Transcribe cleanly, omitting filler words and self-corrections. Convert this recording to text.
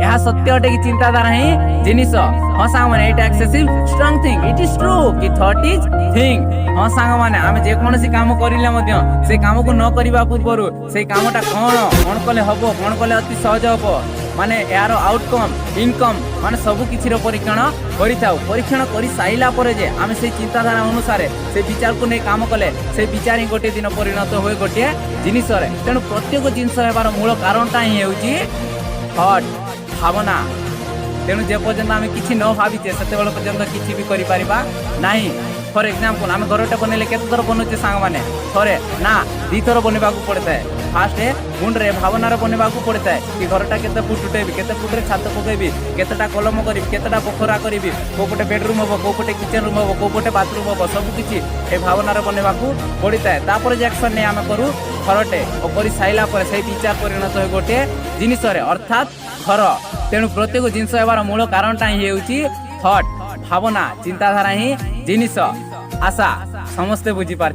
यह सत्य अटे कि चिंताधारा ही जिनिस। हाँ सांग माने it excessive strong thing it is true कि थॉट इज थिंग। हाँ सांग माने आमे जे कोनोसी काम करिले मध्य से काम को न करिबा पूर्वरु से कामटा कोन कले हबो कोन कले अति सहज हबो माने यार आउटकम इनकम माने सबु किछि रो परीक्षण करिथाउ। परीक्षण करि साइला परे जे आमे से चिंताधारा अनुसार से विचार को नै काम कले से विचार ही गोटे दिन परिणत होय गोटे जिनिस रे। तेनु प्रत्येक जिनिस हेबार मूल कारणटा ही हेउची थॉट भावना। तेणु जे पर्यंत आम किसी न भावीचे से पर्यंत किसी भी करें। फॉर एग्जांपल आम घरटे बनइले केत थर बनौचे सांग माने थरे ना दी थर बनवा पड़ता है। फास्ट मुंडे भावनार बनवा पड़ता है कि घरटा केते फुट उठेबी केते फुट छात पकेबी केतेटा कलम करी केतेटा पोखरा करी को पटे बेडरूम हम को पटे किचन रूम हम को पटे बाथरूम हम सबकि ए भावनार बनवा पड़ता है। तापर जे एक्शन नहीं आम करूँ घरटे और कर सारा पर से विचार परिणत हो गोटे जिनिस अर्थात घर। तेणु प्रत्येक जिनस हेबार मूल कारणटा ही होउची थॉट भावना चिंताधारा ही जिनिस। आशा समस्ते बुझी पार।